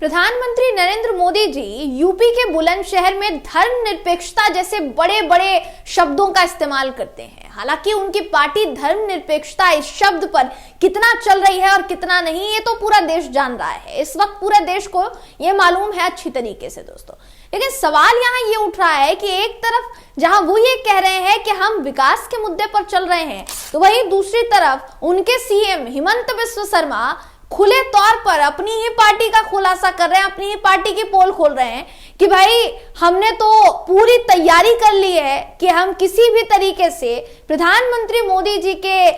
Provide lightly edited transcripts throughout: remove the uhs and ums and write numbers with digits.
प्रधानमंत्री नरेंद्र मोदी जी यूपी के बुलंदशहर में धर्मनिरपेक्षता जैसे बड़े बड़े शब्दों का इस्तेमाल करते हैं। हालांकि उनकी पार्टी धर्मनिरपेक्षता इस शब्द पर कितना चल रही है और कितना नहीं, ये तो पूरा देश जान रहा है। इस वक्त पूरे देश को ये मालूम है अच्छी तरीके से दोस्तों। लेकिन सवाल यहाँ ये उठ रहा है कि एक तरफ जहां वो ये कह रहे हैं कि हम विकास के मुद्दे पर चल रहे हैं, तो वहीं दूसरी तरफ उनके सीएम हिमंत बिस्वा शर्मा खुले तौर पर अपनी ही पार्टी का खुलासा कर रहे हैं, अपनी ही पार्टी की पोल खोल रहे हैं कि भाई हमने तो पूरी तैयारी कर ली है कि हम किसी भी तरीके से प्रधानमंत्री मोदी जी के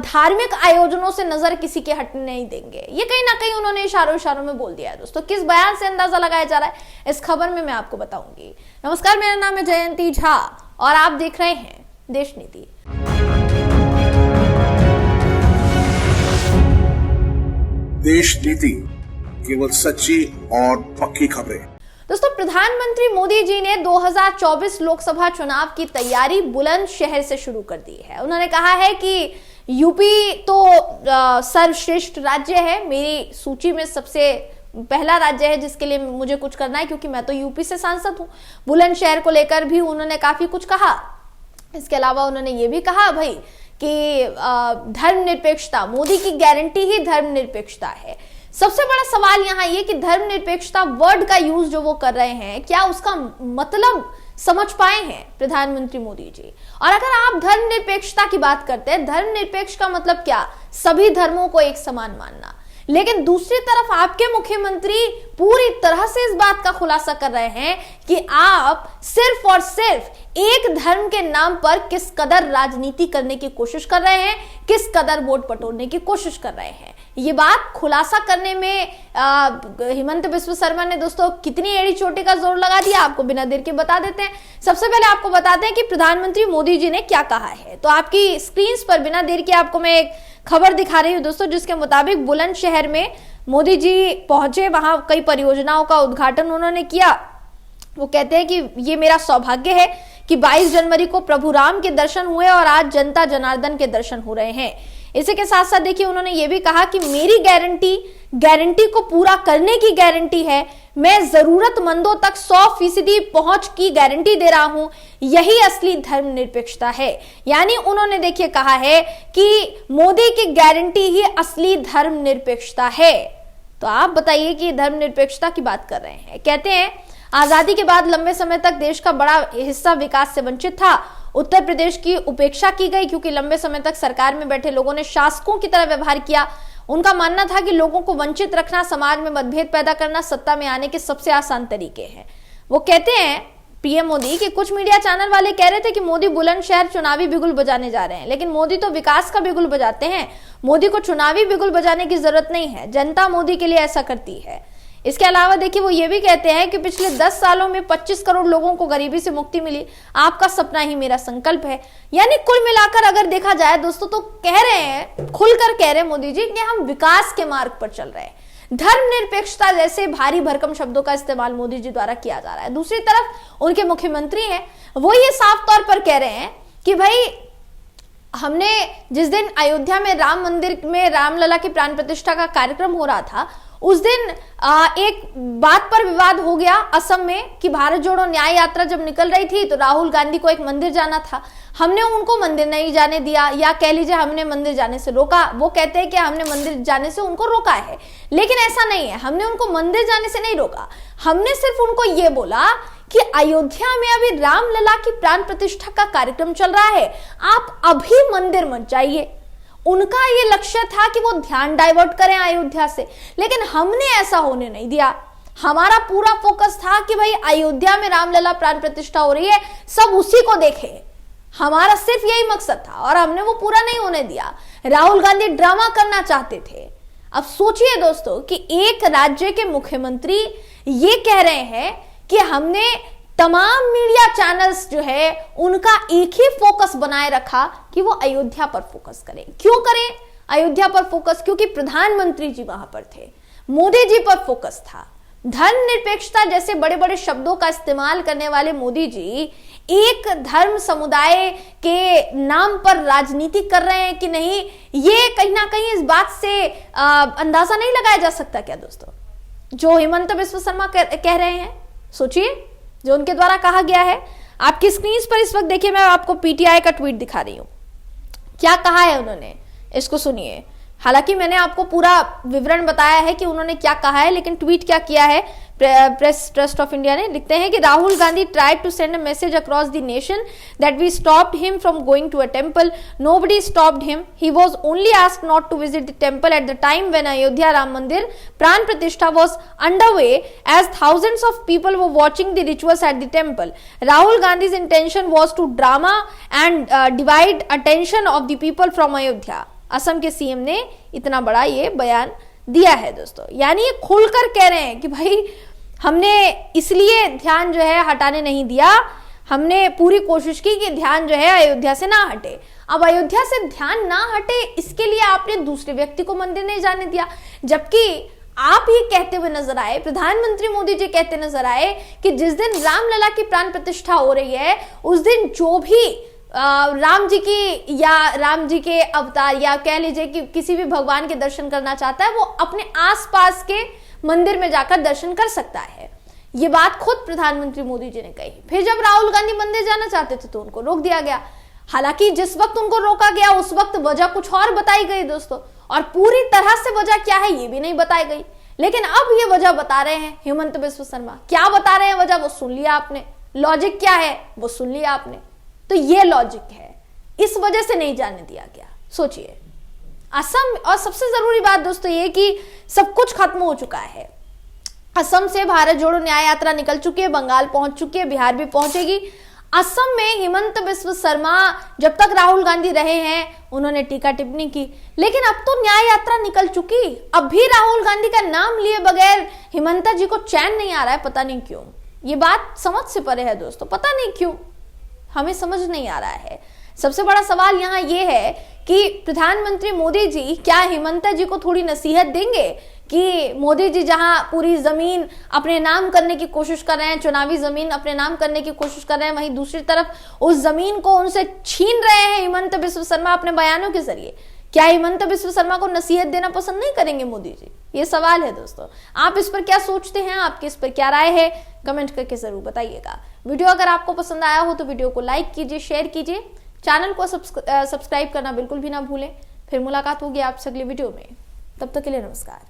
धार्मिक आयोजनों से नजर किसी के हटने नहीं देंगे। ये कहीं ना कहीं उन्होंने इशारों में बोल दिया है दोस्तों। किस बयान से अंदाजा लगाया जा रहा है इस खबर में मैं आपको बताऊंगी। नमस्कार, मेरा नाम है जयंती झा और आप देख रहे हैं देश नीति। देश नीति, केवल सच्ची और पक्की खबरें। दोस्तों, प्रधानमंत्री मोदी जी ने 2024 लोकसभा चुनाव की तैयारी बुलंदशहर से शुरू कर दी है। उन्होंने कहा है कि यूपी तो सर्वश्रेष्ठ राज्य है, मेरी सूची में सबसे पहला राज्य है जिसके लिए मुझे कुछ करना है, क्योंकि मैं तो यूपी से सांसद हूं। बुलंदशहर को लेकर भी उन्होंने काफी कुछ कहा। इसके अलावा उन्होंने ये भी कहा भाई कि धर्मनिरपेक्षता, मोदी की गारंटी ही धर्मनिरपेक्षता है। सबसे बड़ा सवाल यहाँ ये कि धर्मनिरपेक्षता वर्ड का यूज जो वो कर रहे हैं, क्या उसका मतलब समझ पाए हैं प्रधानमंत्री मोदी जी? और अगर आप धर्मनिरपेक्षता की बात करते हैं, धर्मनिरपेक्ष का मतलब क्या? सभी धर्मों को एक समान मानना। लेकिन दूसरी तरफ आपके मुख्यमंत्री पूरी तरह से इस बात का खुलासा कर रहे हैं कि आप सिर्फ और सिर्फ एक धर्म के नाम पर किस कदर राजनीति करने की कोशिश कर रहे हैं, किस कदर वोट बटोरने की कोशिश कर रहे हैं। ये बात खुलासा करने में हिमंत बिस्वा शर्मा ने दोस्तों कितनी एड़ी चोटी का जोर लगा दिया, आपको बिना देर के बता देते हैं। सबसे पहले आपको बताते हैं कि प्रधानमंत्री मोदी जी ने क्या कहा है। तो आपकी स्क्रीन पर बिना देर के आपको मैं एक खबर दिखा रही हूँ दोस्तों, जिसके मुताबिक बुलंदशहर में मोदी जी पहुंचे, वहां कई परियोजनाओं का उद्घाटन उन्होंने किया। वो कहते हैं कि ये मेरा सौभाग्य है कि 22 जनवरी को प्रभु राम के दर्शन हुए और आज जनता जनार्दन के दर्शन हो रहे हैं। इसी के साथ साथ देखिए उन्होंने ये भी कहा कि मेरी गारंटी को पूरा करने की गारंटी है। मैं जरूरतमंदों तक 100% पहुंच की गारंटी दे रहा हूं। यही असली धर्मनिरपेक्षता है। यानी उन्होंने देखिए कहा है कि मोदी की गारंटी ही असली धर्मनिरपेक्षता है। तो आप बताइए कि धर्मनिरपेक्षता की बात कर रहे हैं। कहते हैं आजादी के बाद लंबे समय तक देश का बड़ा हिस्सा विकास से वंचित था। उत्तर प्रदेश की उपेक्षा की गई क्योंकि लंबे समय तक सरकार में बैठे लोगों ने शासकों की तरह व्यवहार किया। उनका मानना था कि लोगों को वंचित रखना, समाज में मतभेद पैदा करना सत्ता में आने के सबसे आसान तरीके हैं। वो कहते हैं पीएम मोदी कि कुछ मीडिया चैनल वाले कह रहे थे कि मोदी बुलंदशहर चुनावी बिगुल बजाने जा रहे हैं, लेकिन मोदी तो विकास का बिगुल बजाते हैं। मोदी को चुनावी बिगुल बजाने की जरूरत नहीं है, जनता मोदी के लिए ऐसा करती है। इसके अलावा देखिए वो ये भी कहते हैं कि पिछले 10 सालों में 25 करोड़ लोगों को गरीबी से मुक्ति मिली। आपका सपना ही मेरा संकल्प है। यानी कुल मिलाकर अगर देखा जाए दोस्तों, तो कह रहे हैं, खुलकर कह रहे हैं मोदी जी कि हम विकास के मार्ग पर चल रहे हैं। धर्मनिरपेक्षता जैसे भारी भरकम शब्दों का इस्तेमाल मोदी जी द्वारा किया जा रहा है। दूसरी तरफ उनके मुख्यमंत्री हैं, वो ये साफ तौर पर कह रहे हैं कि भाई हमने जिस दिन अयोध्या में राम मंदिर में रामलला की प्राण प्रतिष्ठा का कार्यक्रम हो रहा था, उस दिन एक बात पर विवाद हो गया असम में कि भारत जोड़ो न्याय यात्रा जब निकल रही थी तो राहुल गांधी को एक मंदिर जाना था। हमने उनको मंदिर नहीं जाने दिया, या कह लीजिए हमने मंदिर जाने से रोका। वो कहते हैं कि हमने मंदिर जाने से उनको रोका है, लेकिन ऐसा नहीं है। हमने उनको मंदिर जाने से नहीं रोका, हमने सिर्फ उनको ये बोला कि अयोध्या में अभी रामलला की प्राण प्रतिष्ठा का कार्यक्रम चल रहा है, आप अभी मंदिर मत जाइए। उनका ये लक्ष्य था कि वो ध्यान डाइवर्ट करें अयोध्या से, लेकिन हमने ऐसा होने नहीं दिया। हमारा पूरा फोकस था कि भाई अयोध्या में रामलला प्राण प्रतिष्ठा हो रही है, सब उसी को देखें। हमारा सिर्फ यही मकसद था और हमने वो पूरा नहीं होने दिया। राहुल गांधी ड्रामा करना चाहते थे। अब सोचिए दोस्तों कि एक राज्य के मुख्यमंत्री ये कह रहे हैं कि हमने तमाम मीडिया चैनल्स जो है उनका एक ही फोकस बनाए रखा कि वो अयोध्या पर फोकस करें। क्यों करें अयोध्या पर फोकस? क्योंकि प्रधानमंत्री जी वहां पर थे, मोदी जी पर फोकस था। धर्मनिरपेक्षता जैसे बड़े बड़े शब्दों का इस्तेमाल करने वाले मोदी जी एक धर्म समुदाय के नाम पर राजनीति कर रहे हैं कि नहीं, ये कहीं ना कहीं इस बात से अंदाजा नहीं लगाया जा सकता क्या दोस्तों? जो हिमंत बिस्व शर्मा कह रहे हैं? सोचिए, जो उनके द्वारा कहा गया है। आपकी स्क्रीन पर इस वक्त देखिए, मैं आपको पीटीआई का ट्वीट दिखा रही हूं। क्या कहा है उन्होंने, इसको सुनिए। हालांकि मैंने आपको पूरा विवरण बताया है कि उन्होंने क्या कहा है, लेकिन ट्वीट क्या किया है प्रेस ट्रस्ट ऑफ इंडिया ने। लिखते हैं कि Rahul Gandhi tried to send a message across the nation that we stopped him from going to a temple, nobody stopped him, he was only asked not to visit the temple at the time when Ayodhya Ram Mandir Pran Pratishtha was underway as thousands of people were watching the rituals at the temple. Rahul Gandhi's intention was to drama and divide attention of the people from Ayodhya. Assam के CM ने इतना बड़ा ये बयान दिया है दोस्तों। यानी ये खुलकर कह रहे हैं कि भाई हमने इसलिए ध्यान जो है हटाने नहीं दिया, हमने पूरी कोशिश की कि ध्यान जो है अयोध्या से ना हटे। अब अयोध्या से ध्यान ना हटे, इसके लिए आपने दूसरे व्यक्ति को मंदिर नहीं जाने दिया, जबकि आप ये कहते हुए नजर आए, प्रधानमंत्री मोदी जी कहते नजर आए कि जिस दिन रामलला की प्राण प्रतिष्ठा हो रही है उस दिन जो भी राम जी की या राम जी के अवतार या कह लीजिए कि किसी भी भगवान के दर्शन करना चाहता है वो अपने आसपास के मंदिर में जाकर दर्शन कर सकता है। ये बात खुद प्रधानमंत्री मोदी जी ने कही। फिर जब राहुल गांधी मंदिर जाना चाहते थे तो उनको रोक दिया गया। हालांकि जिस वक्त उनको रोका गया उस वक्त वजह कुछ और बताई गई दोस्तों, और पूरी तरह से वजह क्या है ये भी नहीं बताई गई। लेकिन अब ये वजह बता रहे हैं हिमंत बिस्व शर्मा। क्या बता रहे हैं वजह, वो सुन लिया आपने। लॉजिक क्या है वो सुन लिया आपने। तो ये लॉजिक है, इस वजह से नहीं जाने दिया गया। सोचिए, असम, और सबसे जरूरी बात दोस्तों ये कि सब कुछ खत्म हो चुका है। असम से भारत जोड़ो न्याय यात्रा निकल चुकी है, बंगाल पहुंच चुकी है, बिहार भी पहुंचेगी। असम में हिमंत बिस्व शर्मा जब तक राहुल गांधी रहे हैं उन्होंने टीका टिप्पणी की, लेकिन अब तो न्याय यात्रा निकल चुकी, अब भी राहुल गांधी का नाम लिए बगैर हिमंता जी को चैन नहीं आ रहा है। पता नहीं क्यों, ये बात समझ से परे है दोस्तों, पता नहीं क्यों, हमें समझ नहीं आ रहा है। सबसे बड़ा सवाल यहाँ ये है कि प्रधानमंत्री मोदी जी क्या हिमंता जी को थोड़ी नसीहत देंगे कि मोदी जी जहां पूरी जमीन अपने नाम करने की कोशिश कर रहे हैं, चुनावी जमीन अपने नाम करने की कोशिश कर रहे हैं, वहीं दूसरी तरफ उस जमीन को उनसे छीन रहे हैं हिमंत बिस्व शर्मा अपने बयानों के जरिए। क्या हिमंत बिस्व शर्मा को नसीहत देना पसंद नहीं करेंगे मोदी जी? ये सवाल है दोस्तों। आप इस पर क्या सोचते हैं, आपकी इस पर क्या राय है, कमेंट करके जरूर बताइएगा। वीडियो अगर आपको पसंद आया हो तो वीडियो को लाइक कीजिए, शेयर कीजिए, चैनल को सब्सक्राइब करना बिल्कुल भी ना भूलें। फिर मुलाकात होगी आपसे अगली वीडियो में, तब तक के लिए नमस्कार।